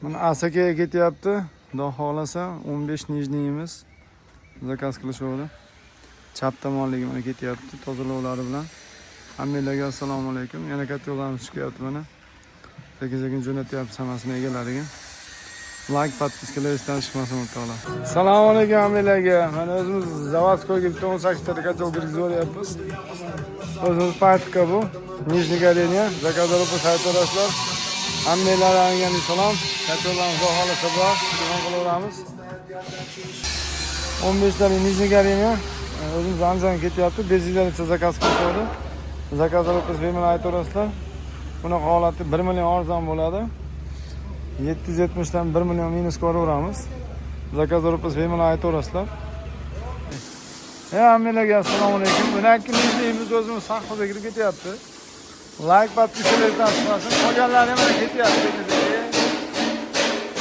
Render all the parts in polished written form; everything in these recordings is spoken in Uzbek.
Mana Asakaga ketyapti. Xudo xolasa 15 nijniyimiz zakaz qilishadi. Chap tomonligi mana ketyapti tozalovlari bilan. Hammalarga assalomu alaykum. Yana katta yo'llarimiz chiqyapti mana. Sekin jo'natyapmiz hammasini egalariga. Like, podpiskalar istan chiqmasin o'rtoqlar. Assalomu alaykum hammalarga. Mana o'zimiz Zavadskoyga bitta 18 ta katel kirgizyapmiz. O'zimiz partka bu. Nijniy Galeniya, zakazlar saytlarashlar. Hammalarga salom. Katelarimiz xudo xolasa bor. Duo qilaveramiz. 15 ta Nijniy Galeniya. O'zimiz Andijonga ketyapti. Bezinglarcha zakaz qildi. Zakazlar o'qish bemalol aytaverasizlar. Bunaqa holati 1 million arzon bo'ladi. 770 dan 1 million minus ko'raveramiz. Zakazlar o'qish bemalol aytaverasizlar. Hammalarga assalomu alaykum. Bunaqa nijniyimiz o'zimiz sahnaga kirib ketyapti. Like, podpiskalardan chiqmasin. Qolganlar ham ketyapti.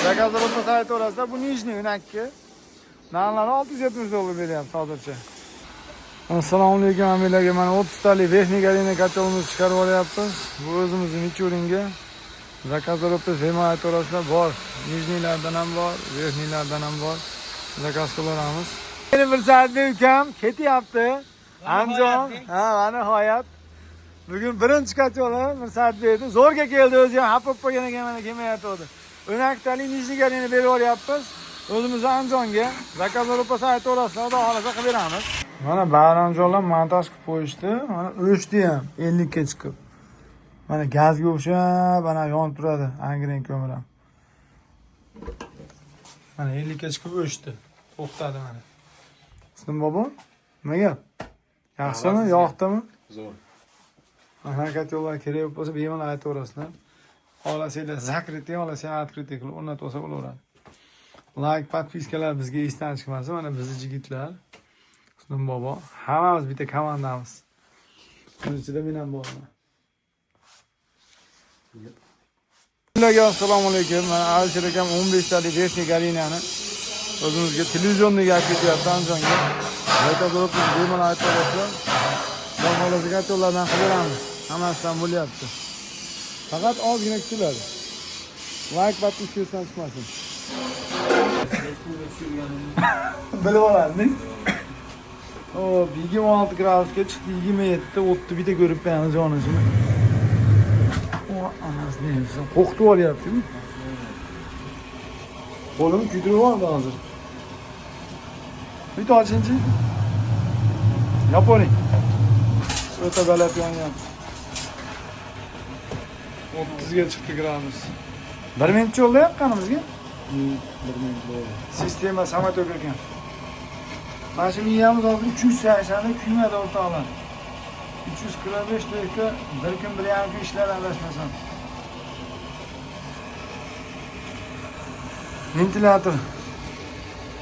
Zakazlar o'qish aytaverasizlar. Bu nijniy bunaqa. Narxlari 670 dollar beryapti hozircha. Assalomu alaykum hammalarga. Mana 30 talik Verniy Galeniya katelimizni chiqarib olyapmiz. Bu o'zimizning Michuringa. Zakazlar o'qish bemalol aytaverasizlar. Bor. Nijniylardan ham bor, Verniylardan ham bor. Zakaz qilaveramiz. Meni bir soatda ukam ketyapti. Andijon. Ha, mana hayot. Bugun birinchi kachola bir soatda edi. Zo'rga keldi o'zi ham hapib qo'ygan ekan, mana kelmayotdi. 12 talik Nijniy Galeniya berib olyapmiz. O'zimiz Andijonga zakazlar o'qisa aytaverasizlar, xudo xolasa qilib beramiz. Mana bayramjonlar montaj qilib qo'yishdi. Mana o'chdi ham 50 ga chiqib. Mana gazga o'xshab, mana yonib turadi, angren ko'mir ham. Mana 50 ga chiqib o'chdi. To'xtadi mana. Islim bobo, nima gap? Yaxshimi, yoqdimi? Zo'r. Harakat yo'llar kerak bo'lsa, bemalol aytaverasizlar. Xohlasanglar zakriting, xohlasanglar открытый qilib o'rnatib olsa bo'laveradi. Like, podpiskalar bizga esdan chiqmasin. Mana bizning yigitlar. Islim bobo, hammamiz bitta komandamiz. Buning ichida men ham borman. Hammaga assalomu alaykum. Mana Alisher akam 15 talik Verniy Galeniyani o'zimizga televizorniga olib ketyapti Andijonga. Zakazlar o'qish bemalol aytaverasizlar. Xudo xolasa kattalardan qilib beramiz. Hammasidan bo'lyapti. Faqat ozgina kutiladi. Like, podpiskadan chiqmasin. Bilib olading. O, 26 gradusga chiqdi, 27 o'tdi, bitta ko'rib qo'yamiz jonishini. O, anasini qo'qitib olyapti-ku. Qo'lim kuydirib oldi hozir. Bitta ochinchi. Yoporing. O'ta baland yonyapti. 30 ga chiqdi gradus. 1 minut yo'lda yoqqanimizga. 1 minut bo'ldi. Sistema samotok ekan. Mana shu miyamiz hozir 380 da kuymadi o'rtoqlar. 345 dakika, bir kun 1,5 kun ishlar adashmasam. Ventilyator.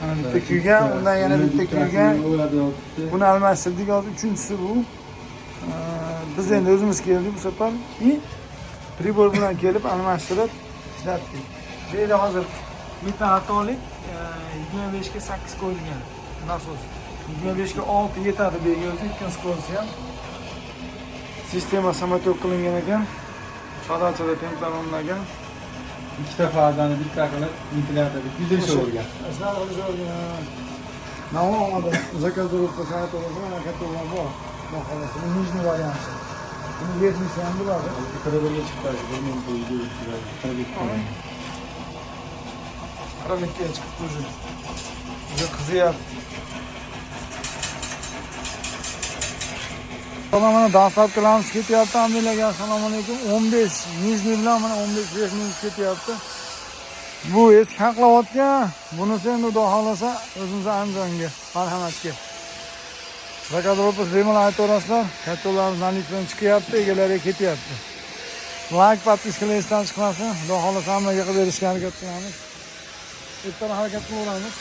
Mana bitta kuygan, undan yana bitta kuygan. Buni almashtirdik, hozir 3-inchisi bu. Biz endi o'zimiz keldik bu safar. Pribor bilan kelib almashtirib ishlatdik. Bu yerda hozir bitta xatolik 25 ga 8 qo'yilgan. Nasos. 25 ga 6 yetadi bu yerga o'zi, ikkinchi qo'ysa ham. Sistema samotok qilingan ekan. Chodachada templar o'rnagan. Ikkita fazani bitta qilib ventilyatorga kuydirishavergan. Aslida o'rgan. Navoda zakazlar o'qisa aytaversa, mana kattalar bor. Xudo xolasa, nijniy varianti. Buni yetmasa ham bo'ladi. Qirg'izga chiqadi, 1 ming qo'ydi, qirg'izga. Qirg'izga chiqib qo'ydi. Juda qizyapti. Mana dastlab qilamiz ketyapti hammalarga assalomu alaykum. 15 nijniy bilan mana 15 Verniy ketyapti. Bu eski haqlayotgan. Bunisi endi xudo xolasa o'zimiz Andijonga, marhamatga. Zakazlar o'qish bemalol aytaverasizlar. Kattalarimiz nalik bilan chiqyapti, egalariga ketyapti. Like, podpiskalar esdan chiqmasin. Xudo xolasa hammaga qilib berishga harakat qilamiz. Ertaga harakat qilaveramiz.